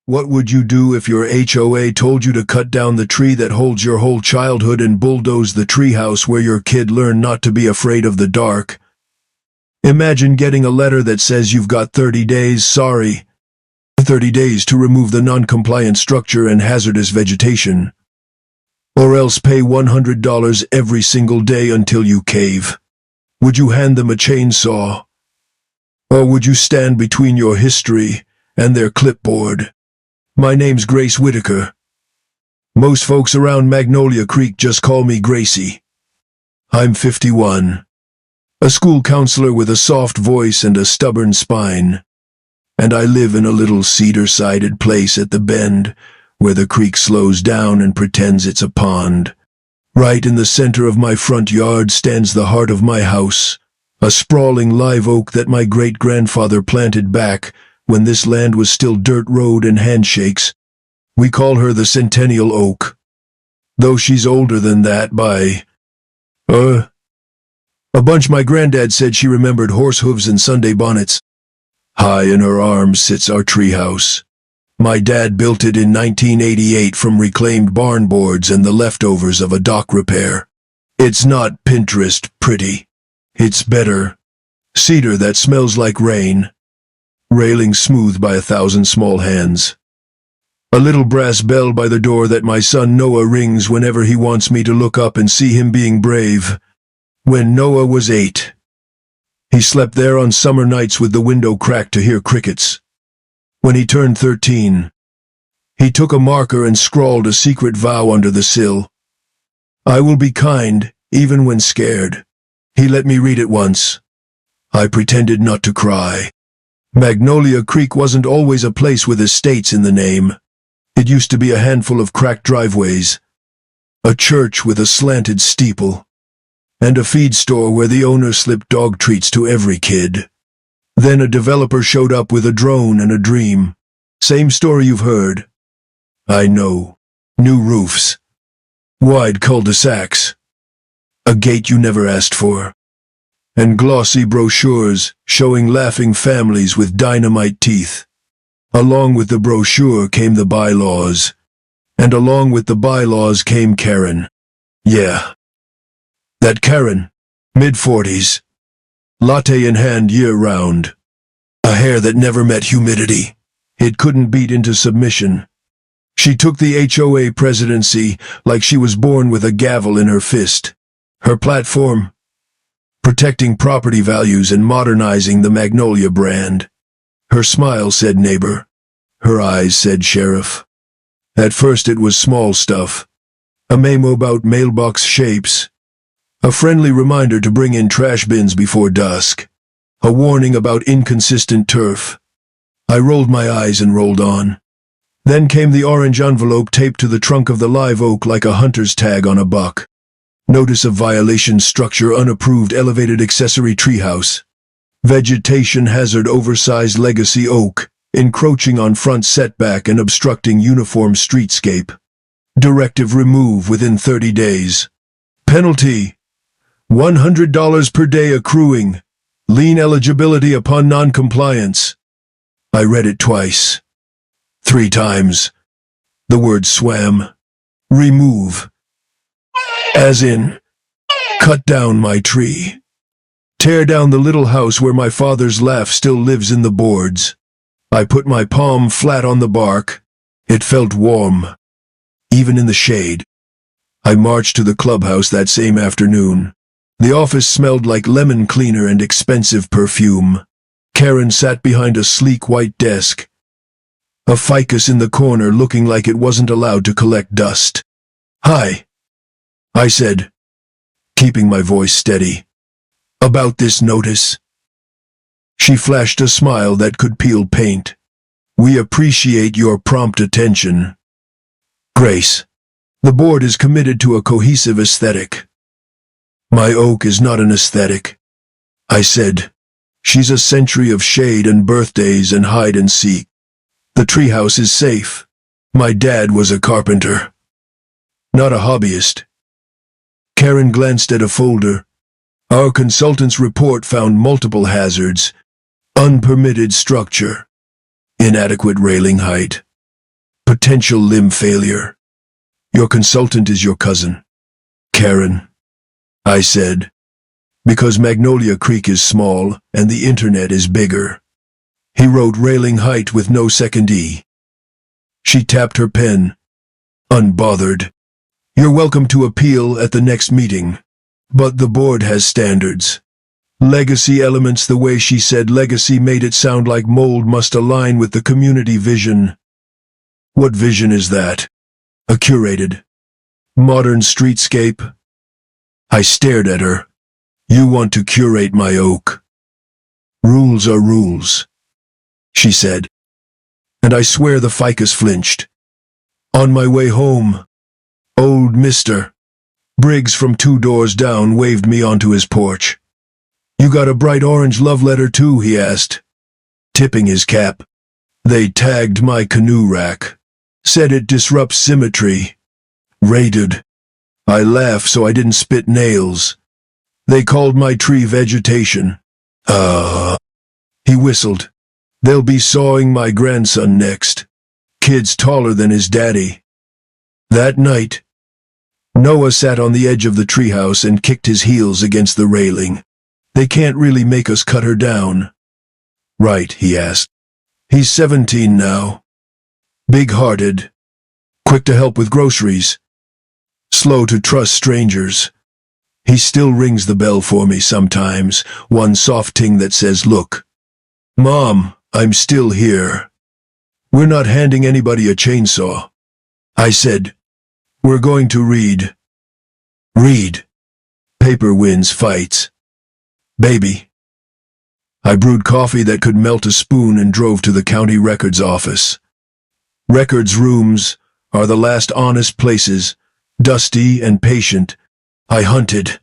What would you do if your HOA told you to cut down the tree that holds your whole childhood and bulldoze the treehouse where your kid learned not to be afraid of the dark? Imagine getting a letter that says you've got 30 days, 30 days to remove the non-compliant structure and hazardous vegetation. Or else pay $100 every single day until you cave. Would you hand them a chainsaw? Or would you stand between your history and their clipboard? My name's Grace Whitaker. Most folks around Magnolia Creek just call me Gracie. I'm 51. A school counselor with a soft voice and a stubborn spine. And I live in a little cedar-sided place at the bend where the creek slows down and pretends it's a pond. Right in the center of my front yard stands the heart of my house, a sprawling live oak that my great-grandfather planted back when this land was still dirt road and handshakes. We call her the Centennial Oak, though she's older than that by, a bunch. My granddad said she remembered horse hooves and Sunday bonnets. High in her arms sits our treehouse. My dad built it in 1988 from reclaimed barn boards and the leftovers of a dock repair. It's not Pinterest pretty. It's better. Cedar that smells like rain. Railing smoothed by 1,000 small hands. A little brass bell by the door that my son Noah rings whenever he wants me to look up and see him being brave. When Noah was 8. He slept there on summer nights with the window cracked to hear crickets. When he turned 13, he took a marker and scrawled a secret vow under the sill. I will be kind, even when scared. He let me read it once. I pretended not to cry. Magnolia Creek wasn't always a place with estates in the name. It used to be a handful of cracked driveways, a church with a slanted steeple, and a feed store where the owner slipped dog treats to every kid. Then a developer showed up with a drone and a dream. Same story you've heard. I know. New roofs. Wide cul-de-sacs. A gate you never asked for. And glossy brochures showing laughing families with dynamite teeth. Along with the brochure came the bylaws. And along with the bylaws came Karen. Yeah. That Karen. Mid-40s. Latte in hand year-round. A hair that never met humidity. It couldn't beat into submission. She took the HOA presidency like she was born with a gavel in her fist. Her platform? Protecting property values and modernizing the Magnolia brand. Her smile said neighbor. Her eyes said sheriff. At first it was small stuff. A memo about mailbox shapes. A friendly reminder to bring in trash bins before dusk. A warning about inconsistent turf. I rolled my eyes and rolled on. Then came the orange envelope taped to the trunk of the live oak like a hunter's tag on a buck. Notice of violation structure unapproved elevated accessory treehouse. Vegetation hazard oversized legacy oak, encroaching on front setback and obstructing uniform streetscape. Directive remove within 30 days. Penalty. $100 per day accruing. Lien eligibility upon non-compliance. I read it twice. 3 times. The word swam. Remove. As in, cut down my tree. Tear down the little house where my father's laugh still lives in the boards. I put my palm flat on the bark. It felt warm. Even in the shade. I marched to the clubhouse that same afternoon. The office smelled like lemon cleaner and expensive perfume. Karen sat behind a sleek white desk. A ficus in the corner looking like it wasn't allowed to collect dust. Hi, I said, keeping my voice steady. About this notice. She flashed a smile that could peel paint. We appreciate your prompt attention. Grace, the board is committed to a cohesive aesthetic. My oak is not an aesthetic, I said. She's a century of shade and birthdays and hide and seek. The treehouse is safe. My dad was a carpenter, not a hobbyist. Karen glanced at a folder. Our consultant's report found multiple hazards. Unpermitted structure. Inadequate railing height. Potential limb failure. Your consultant is your cousin. Karen, I said, because Magnolia Creek is small and the internet is bigger. He wrote railing height with no second E. She tapped her pen, unbothered. You're welcome to appeal at the next meeting, but the board has standards. Legacy elements. The way she said legacy made it sound like mold must align with the community vision. What vision is that? A curated, modern streetscape? I stared at her. You want to curate my oak. Rules are rules, she said. And I swear the ficus flinched. On my way home, old Mr. Briggs from 2 doors down waved me onto his porch. You got a bright orange love letter too, he asked, tipping his cap. They tagged my canoe rack. Said it disrupts symmetry. Rated. I laughed so I didn't spit nails. They called my tree vegetation. He whistled. They'll be sawing my grandson next. Kid's taller than his daddy. That night, Noah sat on the edge of the treehouse and kicked his heels against the railing. They can't really make us cut her down. Right, he asked. He's 17 now. Big-hearted. Quick to help with groceries. Slow to trust strangers. He still rings the bell for me sometimes, one soft ting that says, look. Mom, I'm still here. We're not handing anybody a chainsaw. I said, we're going to read. Read. Paper wins fights. Baby. I brewed coffee that could melt a spoon and drove to the county records office. Records rooms are the last honest places, dusty and patient. I hunted.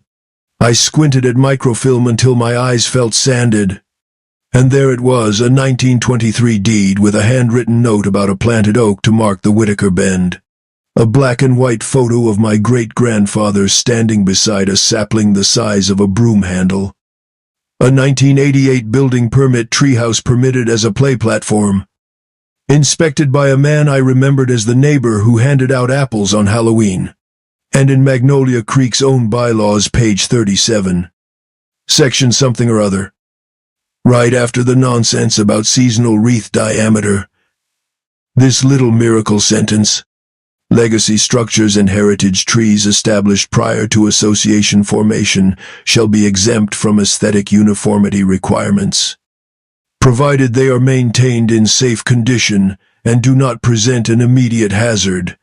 I squinted at microfilm until my eyes felt sanded. And there it was, a 1923 deed with a handwritten note about a planted oak to mark the Whitaker Bend. A black and white photo of my great-grandfather standing beside a sapling the size of a broom handle. A 1988 building permit, treehouse permitted as a play platform. Inspected by a man I remembered as the neighbor who handed out apples on Halloween. And in Magnolia Creek's own bylaws, page 37. Section something or other. Right after the nonsense about seasonal wreath diameter. This little miracle sentence. Legacy structures and heritage trees established prior to association formation shall be exempt from aesthetic uniformity requirements, provided they are maintained in safe condition and do not present an immediate hazard.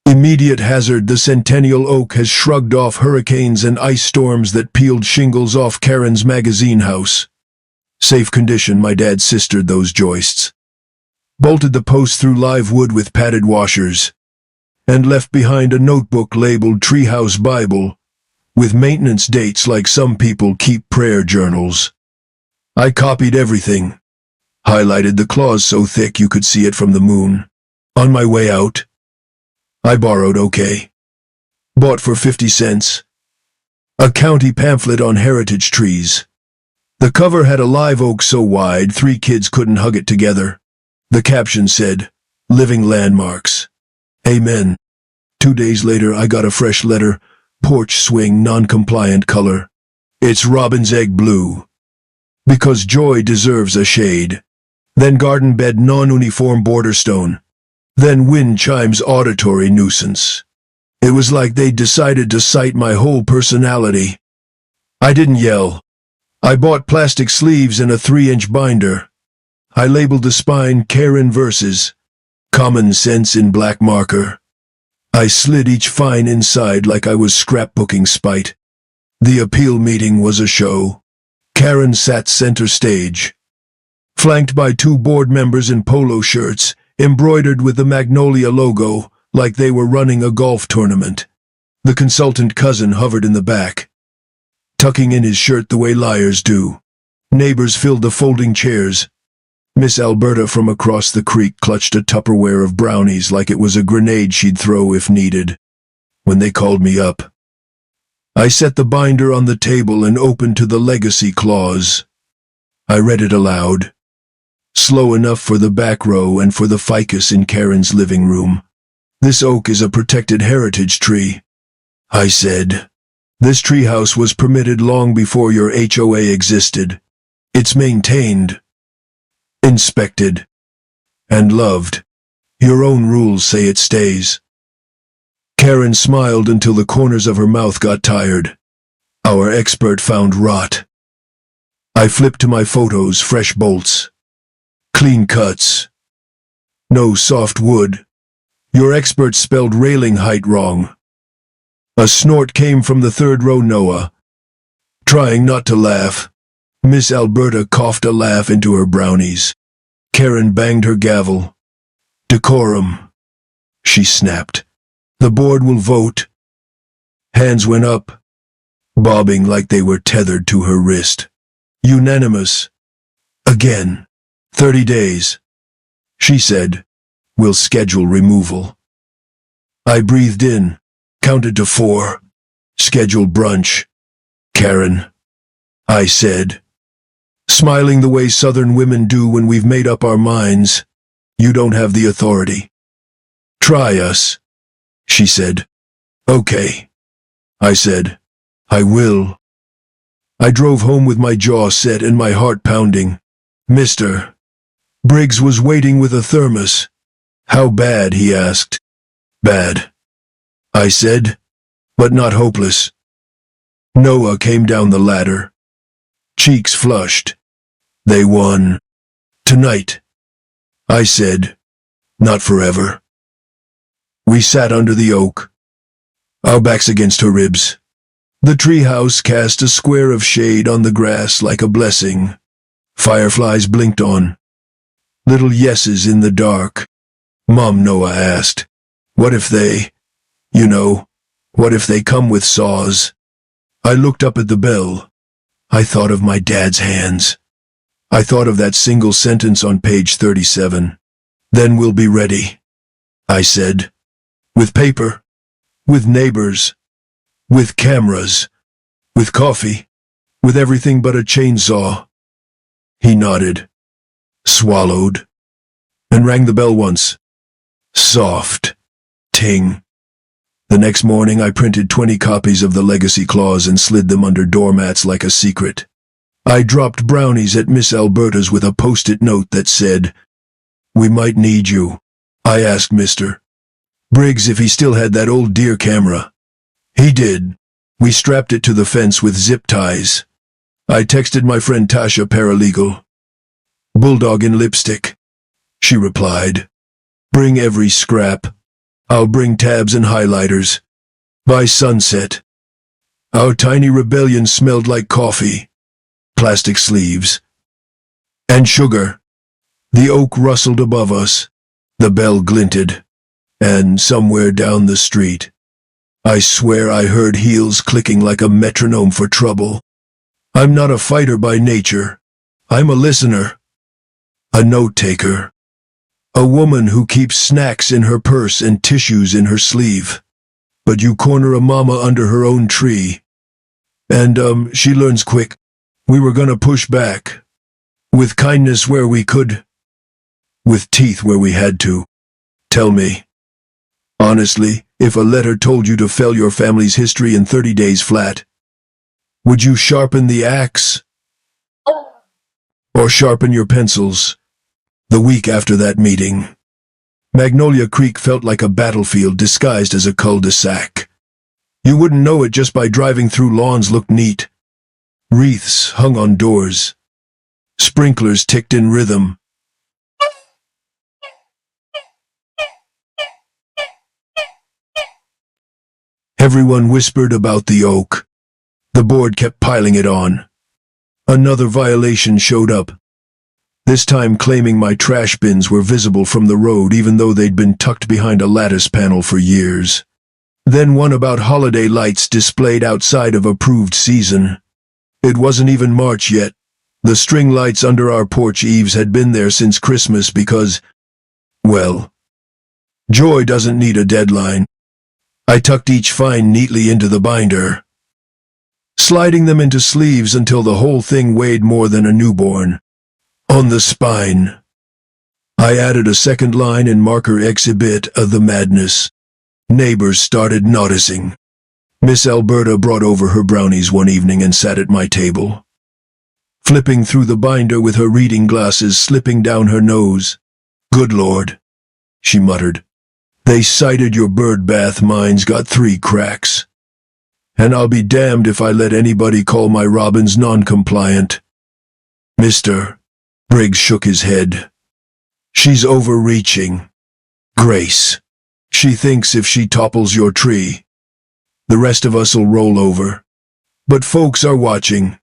Immediate hazard. The centennial oak has shrugged off hurricanes and ice storms that peeled shingles off Karen's magazine house. Safe condition. My dad sistered those joists, bolted the posts through live wood with padded washers, and left behind a notebook labeled Treehouse Bible, with maintenance dates like some people keep prayer journals. I copied everything, highlighted the clause so thick you could see it from the moon. On my way out, I borrowed OK. Bought for 50 cents. A county pamphlet on heritage trees. The cover had a live oak so wide 3 kids couldn't hug it together. The caption said, Living Landmarks. Amen. 2 days later I got a fresh letter, porch swing non-compliant color. It's robin's egg blue. Because joy deserves a shade. Then garden bed non-uniform border stone. Then wind chimes auditory nuisance. It was like they decided to cite my whole personality. I didn't yell. I bought plastic sleeves and a 3-inch binder. I labeled the spine Karen verses. Common sense in black marker. I slid each fine inside like I was scrapbooking spite. The appeal meeting was a show. Karen sat center stage, flanked by 2 board members in polo shirts, embroidered with the Magnolia logo, like they were running a golf tournament. The consultant cousin hovered in the back, tucking in his shirt the way liars do. Neighbors filled the folding chairs. Miss Alberta from across the creek clutched a Tupperware of brownies like it was a grenade she'd throw if needed. When they called me up, I set the binder on the table and opened to the legacy clause. I read it aloud. slow enough for the back row and for the ficus in Karen's living room. This oak is a protected heritage tree, I said. This treehouse was permitted long before your HOA existed. It's maintained, inspected, and loved. Your own rules say it stays. Karen smiled until the corners of her mouth got tired. Our expert found rot. I flipped to my photos, fresh bolts, clean cuts, no soft wood. Your expert spelled railing height wrong. A snort came from the third row. Noah, trying not to laugh. Miss Alberta coughed a laugh into her brownies. Karen banged her gavel. Decorum, she snapped. The board will vote. Hands went up, bobbing like they were tethered to her wrist. Unanimous. Again. 30 days. She said, we'll schedule removal. I breathed in, counted to 4. Schedule brunch. Karen, I said, smiling the way Southern women do when we've made up our minds. You don't have the authority. Try us, she said. Okay. I said, I will. I drove home with my jaw set and my heart pounding. Mr. Briggs was waiting with a thermos. How bad, he asked. Bad, I said, but not hopeless. Noah came down the ladder, cheeks flushed. They won. Tonight, I said, not forever. We sat under the oak, our backs against her ribs. The treehouse cast a square of shade on the grass like a blessing. Fireflies blinked on. Little yeses in the dark. Mom, Noah asked, what if they, what if they come with saws? I looked up at the bell. I thought of my dad's hands. I thought of that single sentence on page 37. Then we'll be ready, I said. With paper, with neighbors, with cameras, with coffee, with everything but a chainsaw. He nodded, swallowed, and rang the bell once. Soft. Ting. The next morning I printed 20 copies of the legacy clause and slid them under doormats like a secret. I dropped brownies at Miss Alberta's with a post-it note that said, we might need you. I asked Mr. Briggs if he still had that old deer camera. He did. We strapped it to the fence with zip ties. I texted my friend Tasha, paralegal. Bulldog in lipstick. She replied, bring every scrap. I'll bring tabs and highlighters. By sunset. Our tiny rebellion smelled like coffee, plastic sleeves, and sugar. The oak rustled above us. The bell glinted. And somewhere down the street, I swear I heard heels clicking like a metronome for trouble. I'm not a fighter by nature. I'm a listener. A note-taker. A woman who keeps snacks in her purse and tissues in her sleeve. But you corner a mama under her own tree. And, she learns quick. We were gonna push back. With kindness where we could. With teeth where we had to. Tell me. Honestly, if a letter told you to fell your family's history in 30 days flat, would you sharpen the axe? Or sharpen your pencils? The week after that meeting, Magnolia Creek felt like a battlefield disguised as a cul-de-sac. You wouldn't know it just by driving through. Lawns looked neat. Wreaths hung on doors. Sprinklers ticked in rhythm. Everyone whispered about the oak. The board kept piling it on. Another violation showed up. This time claiming my trash bins were visible from the road even though they'd been tucked behind a lattice panel for years. Then one about holiday lights displayed outside of approved season. It wasn't even March yet. The string lights under our porch eaves had been there since Christmas because, well, joy doesn't need a deadline. I tucked each fine neatly into the binder, sliding them into sleeves until the whole thing weighed more than a newborn. On the spine, I added a second line in marker exhibit of the madness. Neighbors started noticing. Miss Alberta brought over her brownies one evening and sat at my table, flipping through the binder with her reading glasses slipping down her nose. "Good Lord," she muttered. "They cited your bird bath. Mine's got 3 cracks. And I'll be damned if I let anybody call my robins non-compliant." "Mr." Briggs shook his head. "She's overreaching. Grace. She thinks if she topples your tree, the rest of us'll roll over. But folks are watching.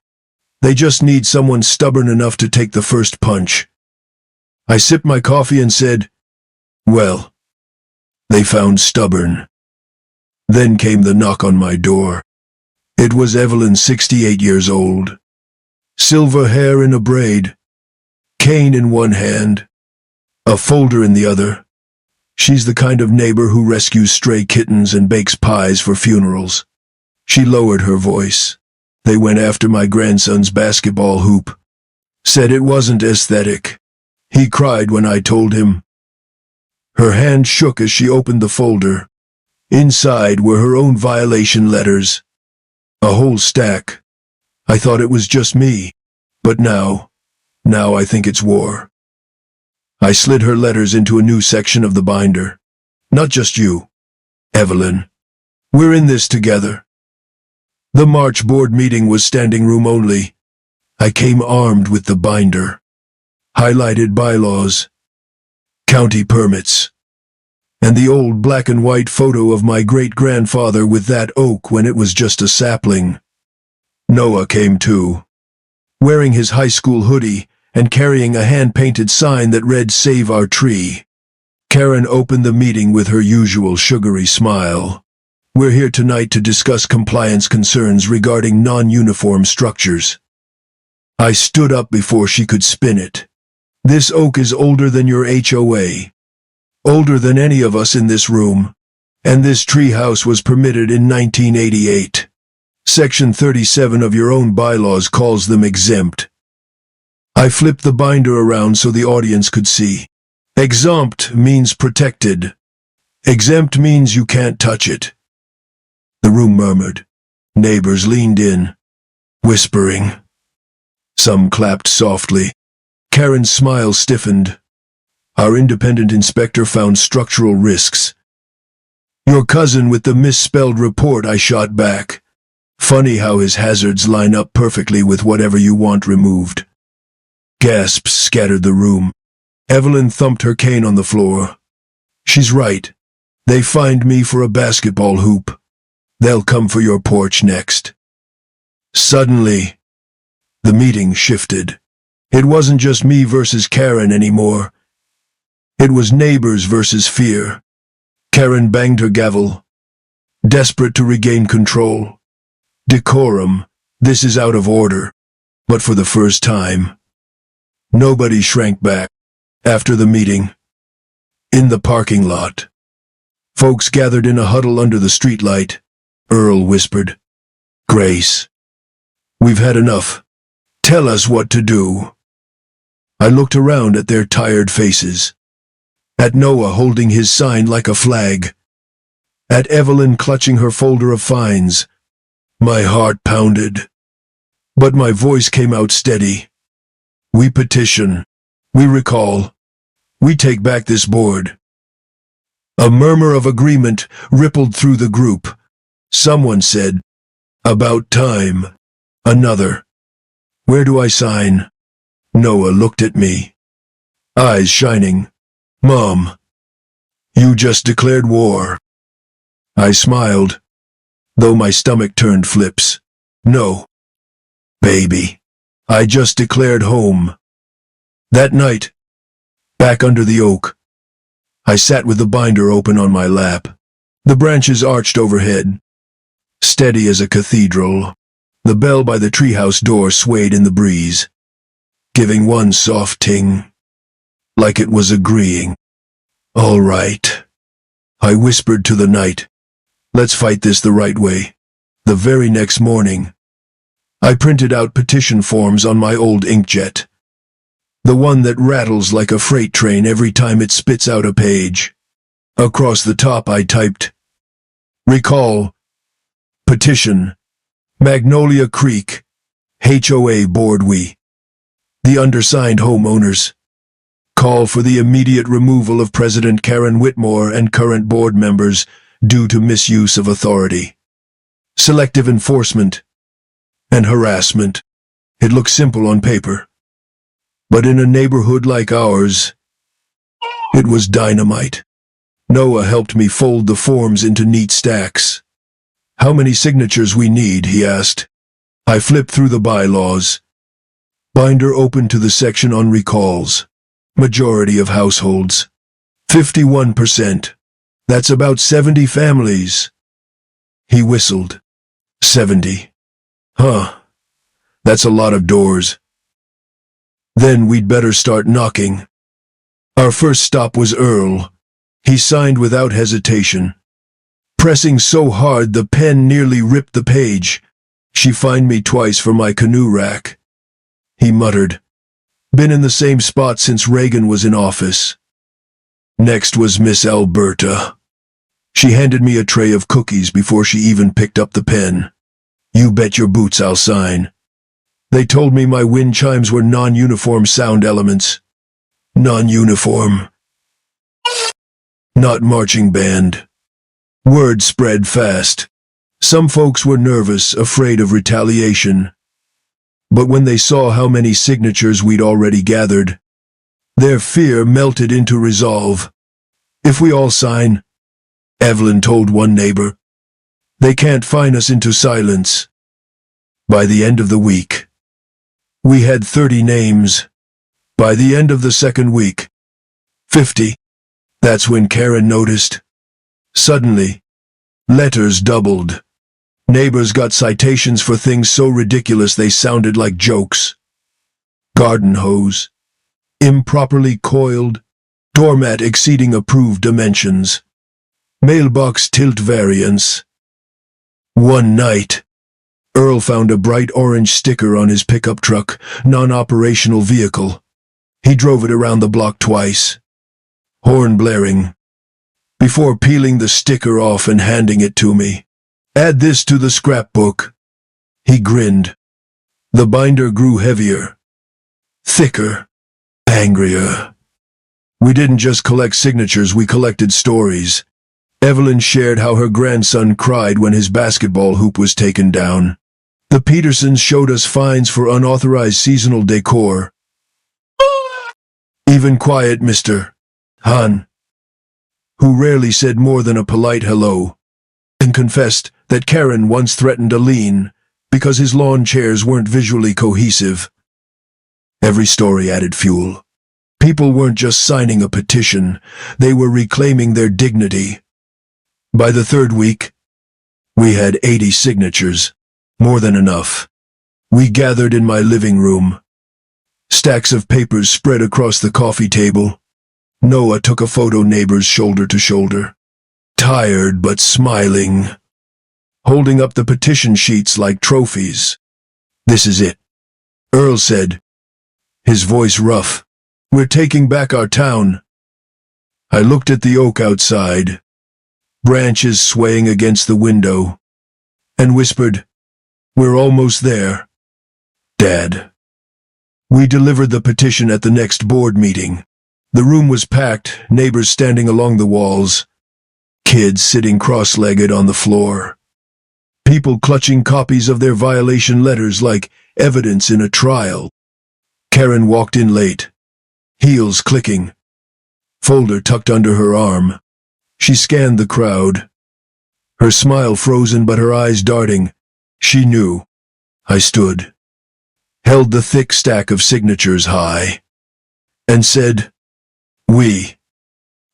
They just need someone stubborn enough to take the first punch." I sipped my coffee and said, "Well, they found stubborn." Then came the knock on my door. It was Evelyn, 68 years old. Silver hair in a braid, cane in one hand, a folder in the other. She's the kind of neighbor who rescues stray kittens and bakes pies for funerals. She lowered her voice. "They went after my grandson's basketball hoop. Said it wasn't aesthetic. He cried when I told him." Her hand shook as she opened the folder. Inside were her own violation letters. A whole stack. I thought it was just me. But now I think it's war. I slid her letters into a new section of the binder. "Not just you, Evelyn. We're in this together." The March board meeting was standing room only. I came armed with the binder. Highlighted bylaws, county permits, and the old black and white photo of my great-grandfather with that oak when it was just a sapling. Noah came too, wearing his high school hoodie and carrying a hand-painted sign that read "Save Our Tree." Karen opened the meeting with her usual sugary smile. "We're here tonight to discuss compliance concerns regarding non-uniform structures." I stood up before she could spin it. "This oak is older than your HOA. Older than any of us in this room. And this treehouse was permitted in 1988. Section 37 of your own bylaws calls them exempt." I flipped the binder around so the audience could see. Exempt means protected. Exempt means you can't touch it. The room murmured. Neighbors leaned in, whispering. Some clapped softly. Karen's smile stiffened. Our independent inspector found structural risks. "Your cousin with the misspelled report," I shot back. "Funny how his hazards line up perfectly with whatever you want removed." Gasps scattered the room. Evelyn thumped her cane on the floor. "She's right. They fined me for a basketball hoop. They'll come for your porch next." Suddenly, the meeting shifted. It wasn't just me versus Karen anymore. It was neighbors versus fear. Karen banged her gavel, desperate to regain control. "Decorum, this is out of order." But for the first time, nobody shrank back. After the meeting, in the parking lot, folks gathered in a huddle under the streetlight. Earl whispered, "Grace, we've had enough. Tell us what to do." I looked around at their tired faces. At Noah holding his sign like a flag. At Evelyn clutching her folder of fines. My heart pounded. But my voice came out steady. "We petition. We recall. We take back this board." A murmur of agreement rippled through the group. Someone said, "About time." Another, "Where do I sign?" Noah looked at me, eyes shining. "Mom, you just declared war." I smiled, though my stomach turned flips. "No, baby. I just declared home." That night, back under the oak, I sat with the binder open on my lap. The branches arched overhead, steady as a cathedral. The bell by the treehouse door swayed in the breeze, giving one soft ting, like it was agreeing. "All right," I whispered to the night. "Let's fight this the right way." The very next morning, I printed out petition forms on my old inkjet. The one that rattles like a freight train every time it spits out a page. Across the top I typed, "Recall. Petition. Magnolia Creek. HOA Board We. The undersigned homeowners. Call for the immediate removal of President Karen Whitmore and current board members due to misuse of authority. Selective enforcement and harassment." It looks simple on paper, but in a neighborhood like ours, it was dynamite. Noah helped me fold the forms into neat stacks. "How many signatures we need?" he asked. I flipped through the bylaws. Binder open to the section on recalls. Majority of households. 51%. That's about 70 families. He whistled. 70. Huh. That's a lot of doors. Then we'd better start knocking. Our first stop was Earl. He signed without hesitation, pressing so hard the pen nearly ripped the page. "She fined me twice for my canoe rack," he muttered. "Been in the same spot since Reagan was in office." Next was Miss Alberta. She handed me a tray of cookies before she even picked up the pen. "You bet your boots I'll sign." They told me my wind chimes were non-uniform sound elements. Non-uniform. Not marching band. Word spread fast. Some folks were nervous, afraid of retaliation. But when they saw how many signatures we'd already gathered, their fear melted into resolve. "If we all sign," Evelyn told one neighbor, "they can't fine us into silence." By the end of the week, we had 30 names. By the end of the second week, 50. That's when Karen noticed. Suddenly, letters doubled. Neighbors got citations for things so ridiculous they sounded like jokes. Garden hose. Improperly coiled. Doormat exceeding approved dimensions. Mailbox tilt variance. One night, Earl found a bright orange sticker on his pickup truck, non-operational vehicle. He drove it around the block twice, horn blaring, before peeling the sticker off and handing it to me. "Add this to the scrapbook." He grinned. The binder grew heavier, thicker, angrier. We didn't just collect signatures, we collected stories. Evelyn shared how her grandson cried when his basketball hoop was taken down. The Petersons showed us fines for unauthorized seasonal decor. Even quiet Mr. Han, who rarely said more than a polite hello, and confessed that Karen once threatened a lien because his lawn chairs weren't visually cohesive. Every story added fuel. People weren't just signing a petition, they were reclaiming their dignity. By the third week, we had 80 signatures, more than enough. We gathered in my living room. Stacks of papers spread across the coffee table. Noah took a photo, neighbors shoulder to shoulder, tired but smiling, holding up the petition sheets like trophies. "This is it," Earl said, his voice rough. "We're taking back our town." I looked at the oak outside, branches swaying against the window, and whispered, "We're almost there, Dad." We delivered the petition at the next board meeting. The room was packed, neighbors standing along the walls, kids sitting cross-legged on the floor, people clutching copies of their violation letters like evidence in a trial. Karen walked in late, heels clicking, folder tucked under her arm. She scanned the crowd, her smile frozen but her eyes darting. She knew. I stood, held the thick stack of signatures high, and said, "We,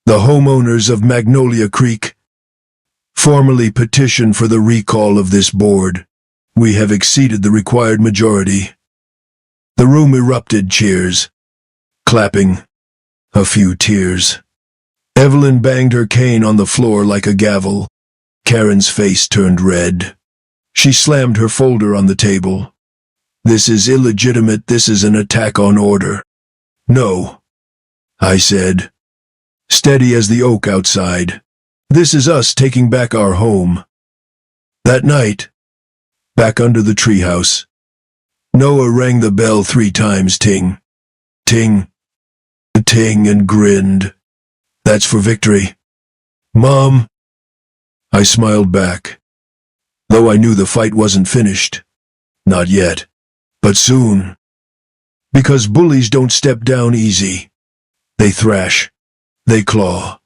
the homeowners of Magnolia Creek, formally petition for the recall of this board. We have exceeded the required majority." The room erupted, cheers, clapping, a few tears. Evelyn banged her cane on the floor like a gavel. Karen's face turned red. She slammed her folder on the table. "This is illegitimate. This is an attack on order." No, I said, steady as the oak outside. This is us taking back our home. That night, back under the treehouse, Noah rang the bell 3 times, ting, ting, ting, and grinned. That's for victory. Mom, I smiled back, though I knew the fight wasn't finished. Not yet, but soon. Because bullies don't step down easy. They thrash, they claw.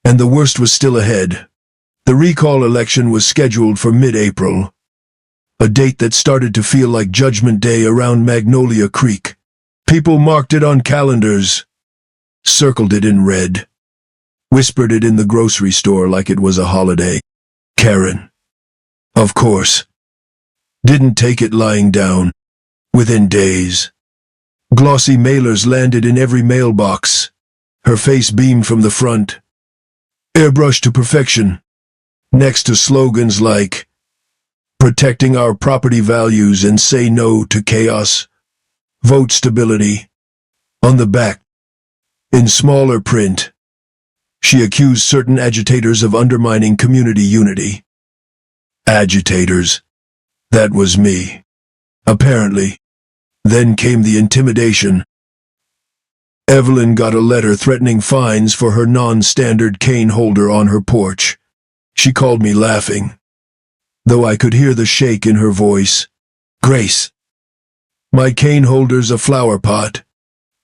And the worst was still ahead. The recall election was scheduled for mid-April. A date that started to feel like Judgment Day around Magnolia Creek. People marked it on calendars, circled it in red, whispered it in the grocery store like it was a holiday. Karen, of course, didn't take it lying down. Within days, glossy mailers landed in every mailbox. Her face beamed from the front, airbrushed to perfection, next to slogans like, protecting our property values and say no to chaos. Vote stability. On the back, in smaller print, she accused certain agitators of undermining community unity. Agitators. That was me. Apparently. Then came the intimidation. Evelyn got a letter threatening fines for her non-standard cane holder on her porch. She called me laughing, though I could hear the shake in her voice. Grace, my cane holder's a flower pot.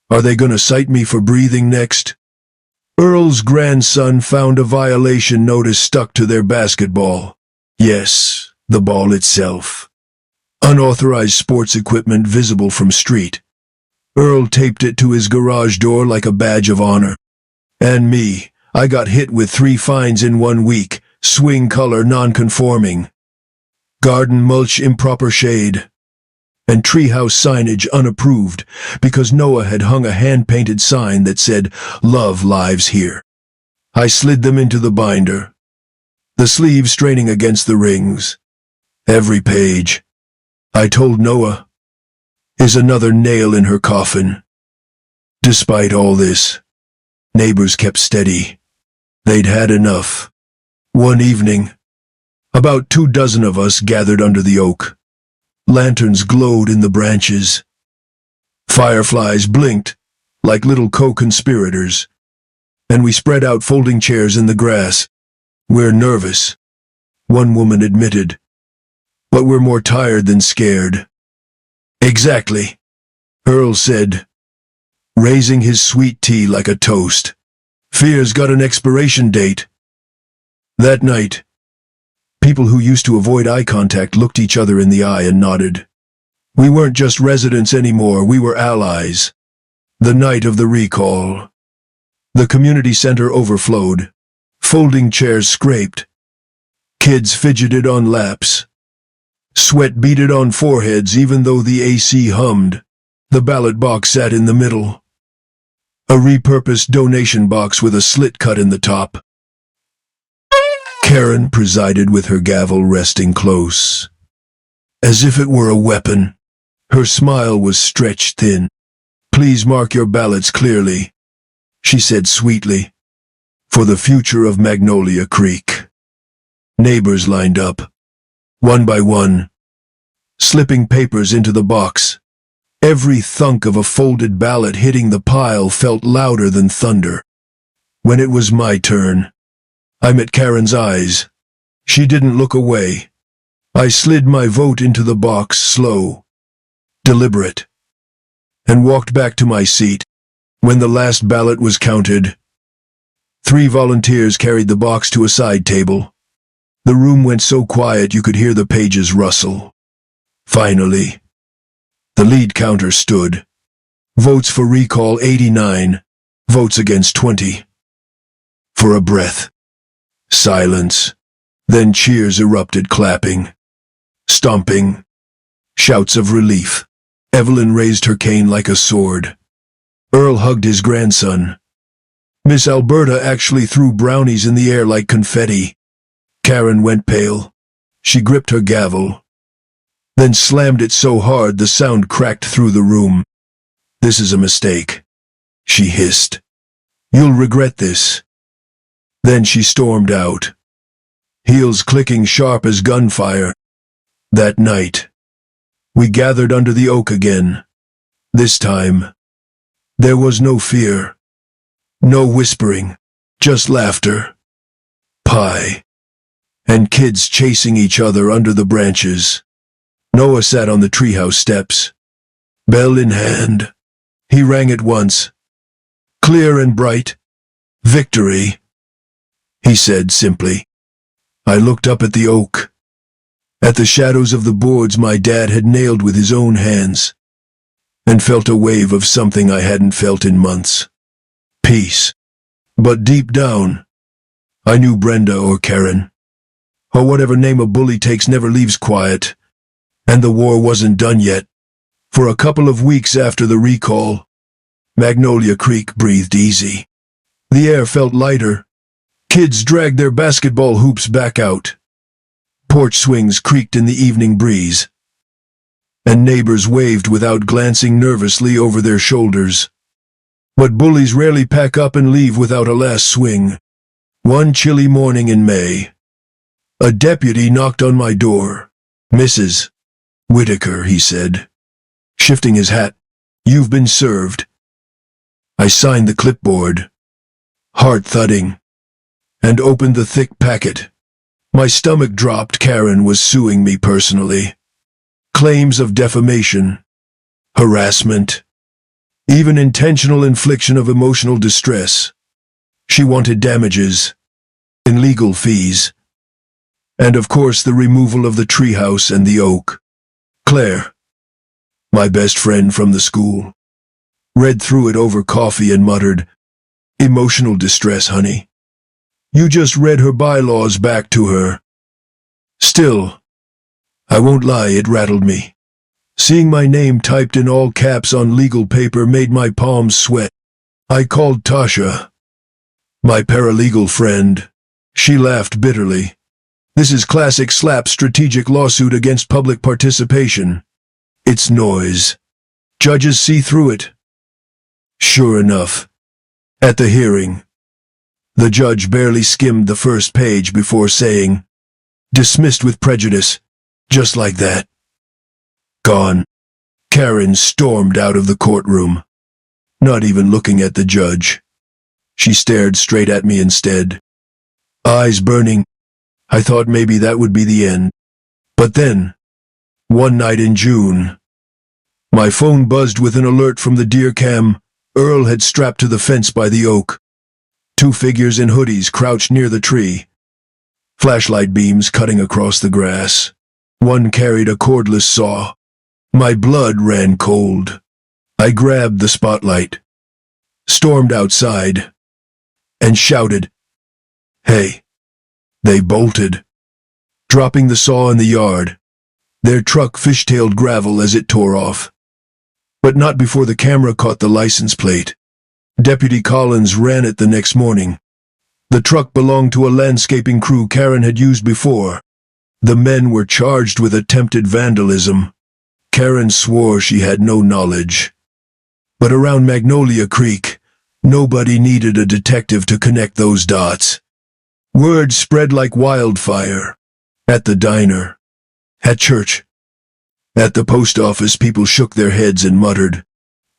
Are they gonna cite me for breathing next? Earl's grandson found a violation notice stuck to their basketball. Yes, the ball itself. Unauthorized sports equipment visible from street. Earl taped it to his garage door like a badge of honor. And me, I got hit with 3 fines in 1 week. Swing color non-conforming, garden mulch improper shade, and treehouse signage unapproved because Noah had hung a hand-painted sign that said, "Love lives here." I slid them into the binder, the sleeves straining against the rings. Every page, I told Noah, is another nail in her coffin. Despite all this, neighbors kept steady. They'd had enough. One evening, about 24 of us gathered under the oak. Lanterns glowed in the branches. Fireflies blinked like little co-conspirators. And we spread out folding chairs in the grass. We're nervous, one woman admitted. But we're more tired than scared. Exactly, Earl said, raising his sweet tea like a toast. Fear's got an expiration date. That night, people who used to avoid eye contact looked each other in the eye and nodded. We weren't just residents anymore, we were allies. The night of the recall. The community center overflowed. Folding chairs scraped. Kids fidgeted on laps. Sweat beaded on foreheads even though the AC hummed. The ballot box sat in the middle. A repurposed donation box with a slit cut in the top. Karen presided with her gavel resting close, as if it were a weapon. Her smile was stretched thin. Please mark your ballots clearly, she said sweetly, for the future of Magnolia Creek. Neighbors lined up, one by one, slipping papers into the box. Every thunk of a folded ballot hitting the pile felt louder than thunder. When it was my turn, I met Karen's eyes. She didn't look away. I slid my vote into the box, slow, deliberate, and walked back to my seat. When the last ballot was counted, 3 volunteers carried the box to a side table. The room went so quiet you could hear the pages rustle. Finally, the lead counter stood. Votes for recall 89, votes against 20. For a breath. Silence. Then cheers erupted, clapping, stomping, shouts of relief. Evelyn raised her cane like a sword. Earl hugged his grandson. Miss Alberta actually threw brownies in the air like confetti. Karen went pale. She gripped her gavel, then slammed it so hard the sound cracked through the room. This is a mistake, she hissed. "You'll regret this." Then she stormed out, heels clicking sharp as gunfire. That night, we gathered under the oak again. This time, there was no fear, no whispering, just laughter, pie, and kids chasing each other under the branches. Noah sat on the treehouse steps, bell in hand. He rang it once, clear and bright. "Victory," he said simply. I looked up at the oak, at the shadows of the boards my dad had nailed with his own hands, and felt a wave of something I hadn't felt in months. Peace. But deep down, I knew Brenda or Karen, or whatever name a bully takes, never leaves quiet, and the war wasn't done yet. For a couple of weeks after the recall, Magnolia Creek breathed easy. The air felt lighter. Kids dragged their basketball hoops back out. Porch swings creaked in the evening breeze, and neighbors waved without glancing nervously over their shoulders. But bullies rarely pack up and leave without a last swing. One chilly morning in May, a deputy knocked on my door. "Mrs. Whitaker," he said, shifting his hat, "you've been served." I signed the clipboard, heart thudding, and opened the thick packet. My stomach dropped. Karen was suing me personally. Claims of defamation, harassment, even intentional infliction of emotional distress. She wanted damages, and legal fees, and of course the removal of the treehouse and the oak. Claire, my best friend from the school, read through it over coffee and muttered, "Emotional distress, honey. You just read her bylaws back to her." Still, I won't lie, it rattled me. Seeing my name typed in all caps on legal paper made my palms sweat. I called Tasha, my paralegal friend. She laughed bitterly. "This is classic SLAPP strategic lawsuit against public participation. It's noise. Judges see through it." Sure enough, at the hearing, the judge barely skimmed the first page before saying, "Dismissed with prejudice," just like that. Gone. Karen stormed out of the courtroom, not even looking at the judge. She stared straight at me instead, eyes burning. I thought maybe that would be the end. But then, one night in June, my phone buzzed with an alert from the deer cam. Earl had strapped to the fence by the oak. Two figures in hoodies crouched near the tree, flashlight beams cutting across the grass. One carried a cordless saw. My blood ran cold. I grabbed the spotlight, stormed outside, and shouted, "Hey!" They bolted, dropping the saw in the yard. Their truck fishtailed gravel as it tore off. But not before the camera caught the license plate. Deputy Collins ran it the next morning. The truck belonged to a landscaping crew Karen had used before. The men were charged with attempted vandalism. Karen swore she had no knowledge. But around Magnolia Creek, nobody needed a detective to connect those dots. Word spread like wildfire. At the diner, at church, at the post office, people shook their heads and muttered.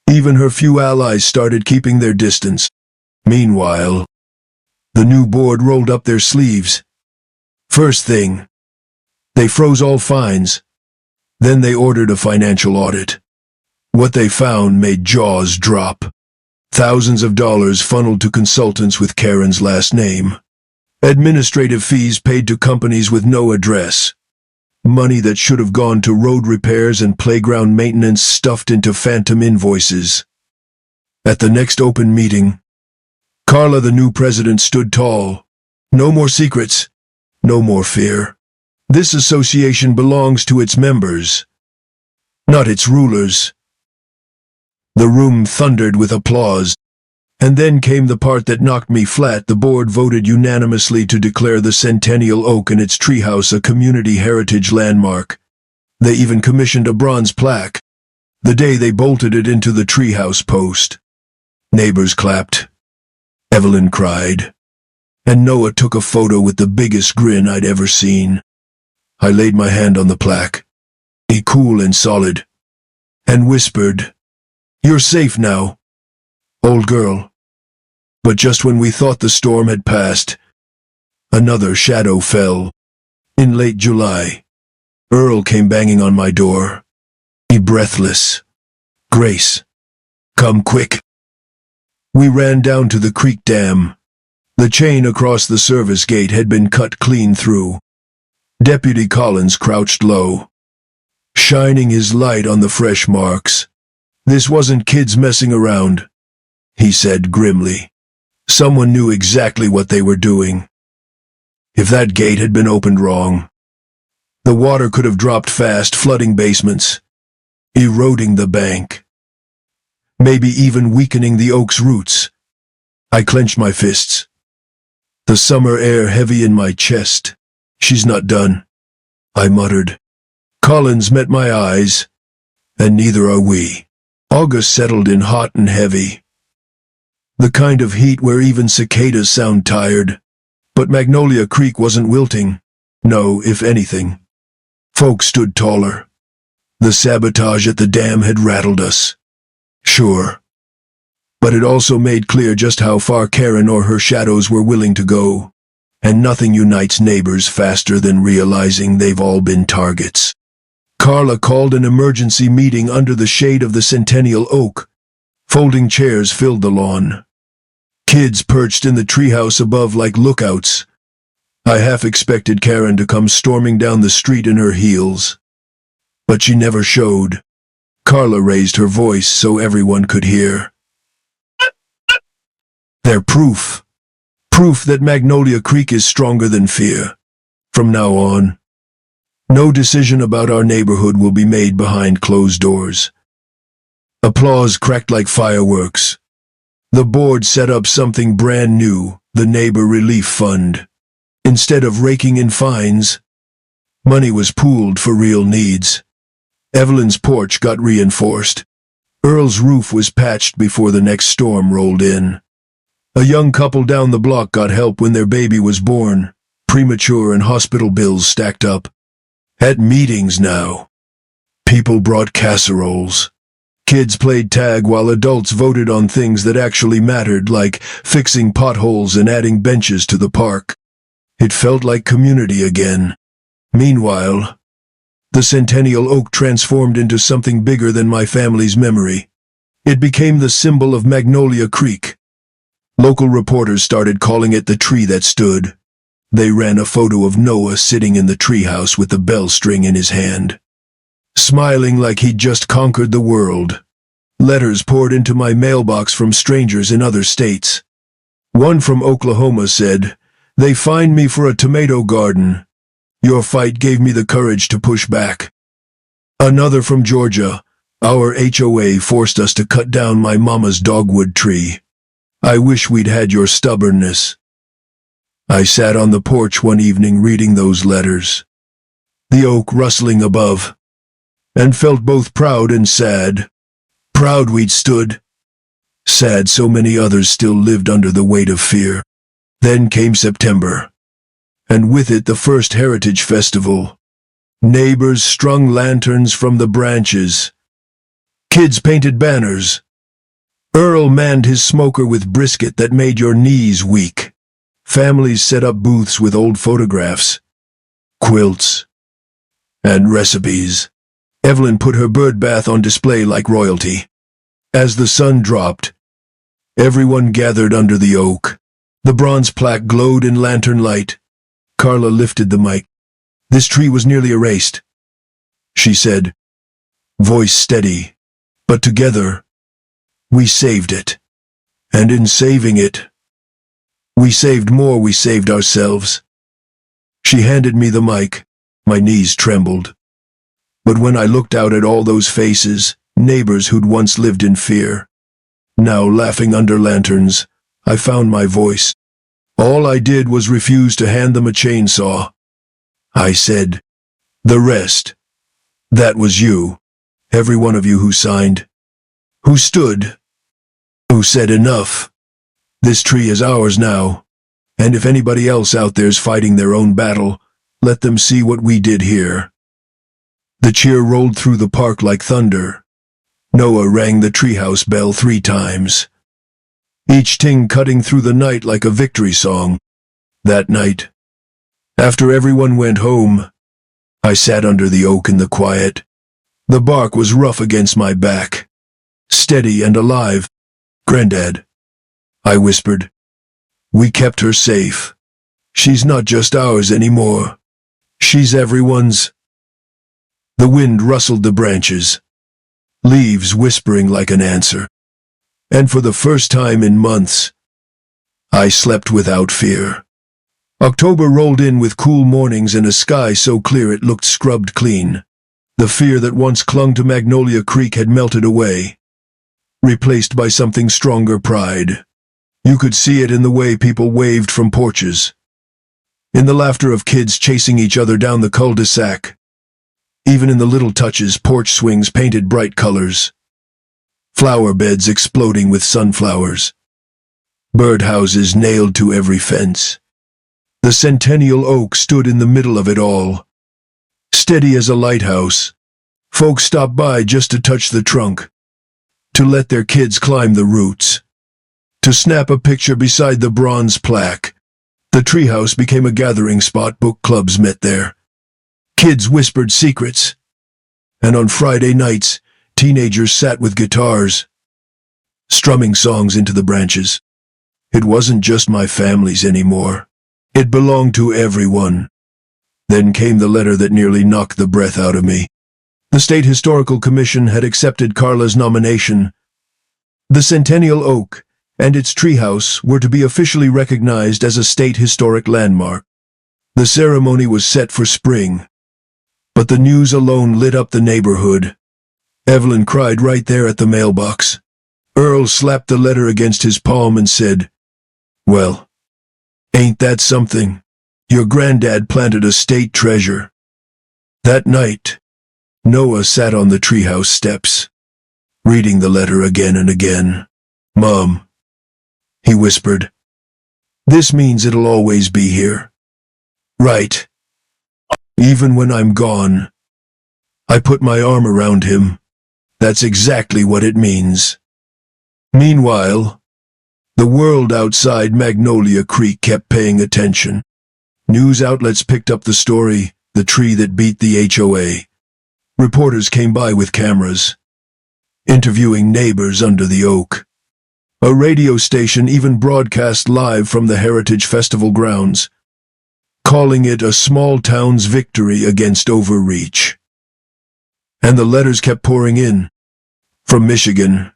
Even her few allies started keeping their distance. Meanwhile, the new board rolled up their sleeves. First thing, they froze all fines. Then they ordered a financial audit. What they found made jaws drop. Thousands of dollars funneled to consultants with Karen's last name. Administrative fees paid to companies with no address. Money that should have gone to road repairs and playground maintenance stuffed into phantom invoices. At the next open meeting, Carla, the new president, stood tall. "No more secrets. No more fear. This association belongs to its members, not its rulers." The room thundered with applause. And then came the part that knocked me flat. The board voted unanimously to declare the Centennial Oak and its treehouse a community heritage landmark. They even commissioned a bronze plaque, the day they bolted it into the treehouse post. Neighbors clapped. Evelyn cried. And Noah took a photo with the biggest grin I'd ever seen. I laid my hand on the plaque, cool and solid, and whispered, "You're safe now, old girl." But just when we thought the storm had passed, another shadow fell. In late July, Earl came banging on my door. Breathless. "Grace, come quick." We ran down to the creek dam. The chain across the service gate had been cut clean through. Deputy Collins crouched low, shining his light on the fresh marks. "This wasn't kids messing around," he said grimly. "Someone knew exactly what they were doing. If that gate had been opened wrong, the water could have dropped fast, flooding basements, eroding the bank, maybe even weakening the oak's roots." I clenched my fists, the summer air heavy in my chest. "She's not done," I muttered. Collins met my eyes, "And neither are we." August settled in hot and heavy. The kind of heat where even cicadas sound tired. But Magnolia Creek wasn't wilting. No, if anything. Folks stood taller. The sabotage at the dam had rattled us. Sure. But it also made clear just how far Karen or her shadows were willing to go. And nothing unites neighbors faster than realizing they've all been targets. Carla called an emergency meeting under the shade of the centennial oak. Folding chairs filled the lawn. Kids perched in the treehouse above like lookouts. I half expected Karen to come storming down the street in her heels. But she never showed. Carla raised her voice so everyone could hear. "They're proof. Proof that Magnolia Creek is stronger than fear. From now on, no decision about our neighborhood will be made behind closed doors." Applause cracked like fireworks. The board set up something brand new, the Neighbor Relief Fund. Instead of raking in fines, money was pooled for real needs. Evelyn's porch got reinforced. Earl's roof was patched before the next storm rolled in. A young couple down the block got help when their baby was born. Premature and hospital bills stacked up. At meetings now, people brought casseroles. Kids played tag while adults voted on things that actually mattered, like fixing potholes and adding benches to the park. It felt like community again. Meanwhile, the centennial oak transformed into something bigger than my family's memory. It became the symbol of Magnolia Creek. Local reporters started calling it the tree that stood. They ran a photo of Noah sitting in the treehouse with the bell string in his hand, smiling like he'd just conquered the world. Letters poured into my mailbox from strangers in other states. One from Oklahoma said, "They fined me for a tomato garden. Your fight gave me the courage to push back." Another from Georgia, "Our HOA forced us to cut down my mama's dogwood tree. I wish we'd had your stubbornness." I sat on the porch one evening reading those letters, the oak rustling above, and felt both proud and sad. Proud we'd stood. Sad so many others still lived under the weight of fear. Then came September, and with it the first Heritage Festival. Neighbors strung lanterns from the branches. Kids painted banners. Earl manned his smoker with brisket that made your knees weak. Families set up booths with old photographs, quilts, and recipes. Evelyn put her bird bath on display like royalty. As the sun dropped, everyone gathered under the oak. The bronze plaque glowed in lantern light. Carla lifted the mic. "This tree was nearly erased," she said, voice steady. "But together, we saved it. And in saving it, we saved more. We saved ourselves." She handed me the mic. My knees trembled. But when I looked out at all those faces, neighbors who'd once lived in fear, now laughing under lanterns, I found my voice. All I did was refuse to hand them a chainsaw. I said, "The rest, that was you. Every one of you who signed, who stood, Who said enough? This tree is ours now, and if anybody else out there's fighting their own battle, let them see what we did here. The cheer rolled through the park like thunder. Noah rang the treehouse bell 3 times, each ting cutting through the night like a victory song. That night, after everyone went home, I sat under the oak in the quiet. The bark was rough against my back, steady and alive. "Granddad," I whispered, "we kept her safe. She's not just ours anymore. She's everyone's." The wind rustled the branches, leaves whispering like an answer. And for the first time in months, I slept without fear. October rolled in with cool mornings and a sky so clear it looked scrubbed clean. The fear that once clung to Magnolia Creek had melted away, replaced by something stronger: pride. You could see it in the way people waved from porches, in the laughter of kids chasing each other down the cul-de-sac, even in the little touches: porch swings painted bright colors, flower beds exploding with sunflowers, birdhouses nailed to every fence. The centennial oak stood in the middle of it all, steady as a lighthouse. Folks stopped by just to touch the trunk, to let their kids climb the roots, to snap a picture beside the bronze plaque. The treehouse became a gathering spot. Book clubs met there. Kids whispered secrets. And on Friday nights, teenagers sat with guitars, strumming songs into the branches. It wasn't just my family's anymore. It belonged to everyone. Then came the letter that nearly knocked the breath out of me. The State Historical Commission had accepted Carla's nomination. The Centennial Oak and its treehouse were to be officially recognized as a state historic landmark. The ceremony was set for spring, but the news alone lit up the neighborhood. Evelyn cried right there at the mailbox. Earl slapped the letter against his palm and said, "Well, ain't that something? Your granddad planted a state treasure." That night, Noah sat on the treehouse steps, reading the letter again and again. "Mom," he whispered, "this means it'll always be here. Right? Even when I'm gone." I put my arm around him. "That's exactly what it means." Meanwhile, the world outside Magnolia Creek kept paying attention. News outlets picked up the story, the tree that beat the HOA. Reporters came by with cameras, interviewing neighbors under the oak. A radio station even broadcast live from the Heritage Festival grounds, calling it a small town's victory against overreach. And the letters kept pouring in. From Michigan,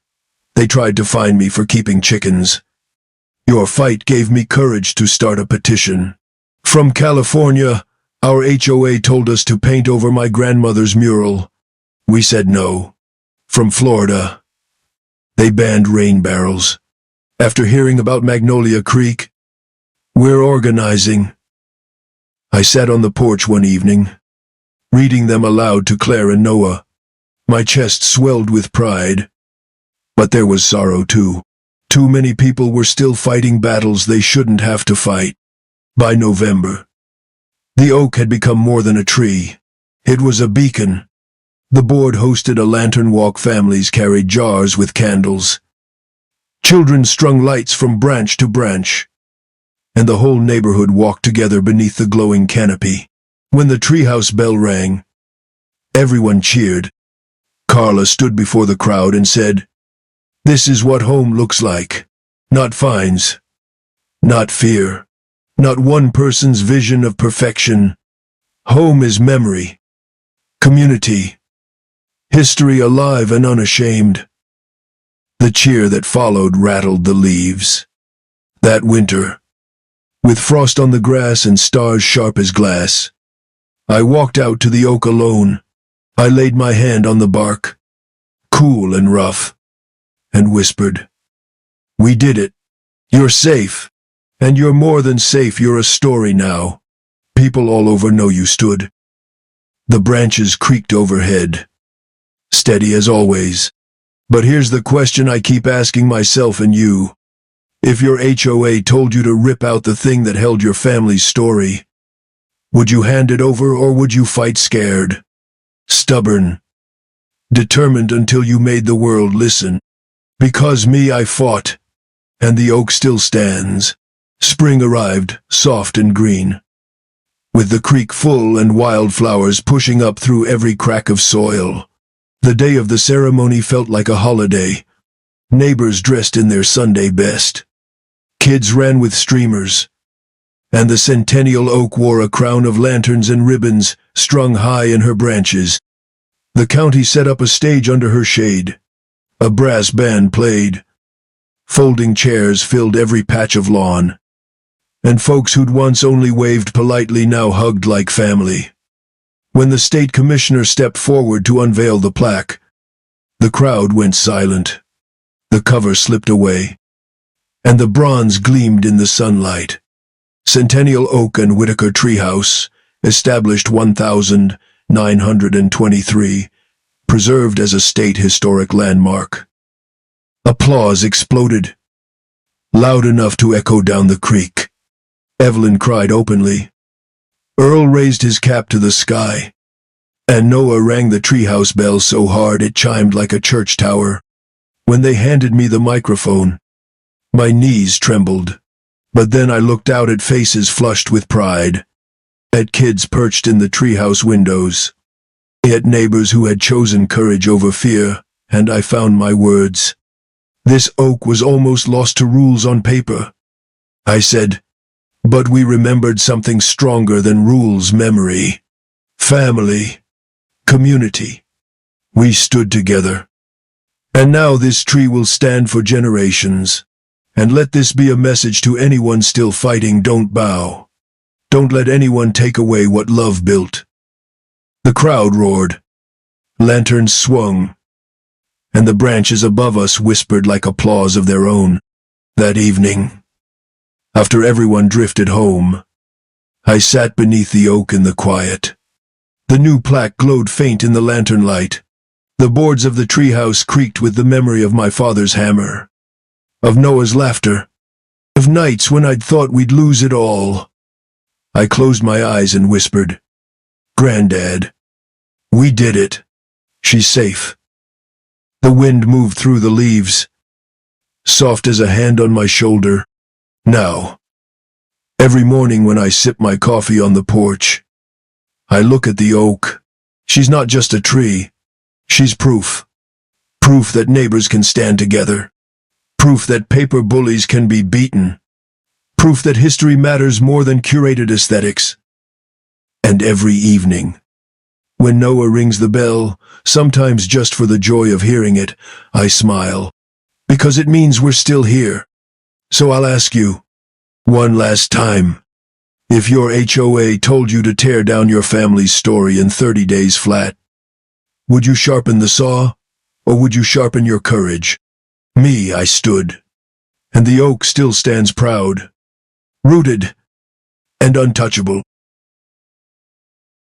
they tried to find me for keeping chickens. "Your fight gave me courage to start a petition." From California, our HOA told us to paint over my grandmother's mural. We said no. From Florida, they banned rain barrels. After hearing about Magnolia Creek, we're organizing. I sat on the porch one evening, reading them aloud to Claire and Noah. My chest swelled with pride. But there was sorrow too. Too many people were still fighting battles they shouldn't have to fight. By November, the oak had become more than a tree. It was a beacon. The board hosted a lantern walk. Families carried jars with candles. Children strung lights from branch to branch. And the whole neighborhood walked together beneath the glowing canopy. When the treehouse bell rang, everyone cheered. Carla stood before the crowd and said, "This is what home looks like. Not fines. Not fear. Not one person's vision of perfection. Home is memory. Community. History alive and unashamed." The cheer that followed rattled the leaves. That winter, with frost on the grass and stars sharp as glass, I walked out to the oak alone. I laid my hand on the bark, cool and rough, and whispered, "We did it. You're safe. And you're more than safe. You're a story now. People all over know you stood." The branches creaked overhead, steady as always. But here's the question I keep asking myself and you. If your HOA told you to rip out the thing that held your family's story, would you hand it over or would you fight scared? Stubborn. Determined until you made the world listen. Because me, I fought. And the oak still stands. Spring arrived, soft and green. With the creek full and wildflowers pushing up through every crack of soil. The day of the ceremony felt like a holiday. Neighbors dressed in their Sunday best. Kids ran with streamers. And the centennial oak wore a crown of lanterns and ribbons strung high in her branches. The county set up a stage under her shade. A brass band played. Folding chairs filled every patch of lawn. And folks who'd once only waved politely now hugged like family. When the state commissioner stepped forward to unveil the plaque, the crowd went silent. The cover slipped away, and the bronze gleamed in the sunlight. Centennial Oak and Whitaker Treehouse, established 1923, preserved as a state historic landmark. Applause exploded, loud enough to echo down the creek. Evelyn cried openly. Earl raised his cap to the sky, and Noah rang the treehouse bell so hard it chimed like a church tower. When they handed me the microphone, my knees trembled. But then I looked out at faces flushed with pride, at kids perched in the treehouse windows, at neighbors who had chosen courage over fear, and I found my words. This oak was almost lost to rules on paper. I said, but we remembered something stronger than rules: memory, family, community. We stood together. And now this tree will stand for generations. And let this be a message to anyone still fighting: don't bow. Don't let anyone take away what love built. The crowd roared. Lanterns swung. And the branches above us whispered like applause of their own. That evening, after everyone drifted home, I sat beneath the oak in the quiet. The new plaque glowed faint in the lantern light. The boards of the treehouse creaked with the memory of my father's hammer, of Noah's laughter, of nights when I'd thought we'd lose it all. I closed my eyes and whispered, Granddad, we did it. She's safe. The wind moved through the leaves, soft as a hand on my shoulder. Now, every morning when I sip my coffee on the porch, I look at the oak. She's not just a tree. She's proof. Proof that neighbors can stand together. Proof that paper bullies can be beaten. Proof that history matters more than curated aesthetics. And every evening, when Noah rings the bell, sometimes just for the joy of hearing it, I smile. Because it means we're still here. So I'll ask you, one last time, if your HOA told you to tear down your family's story in 30 days flat, would you sharpen the saw, or would you sharpen your courage? Me, I stood. And the oak still stands proud, rooted, and untouchable.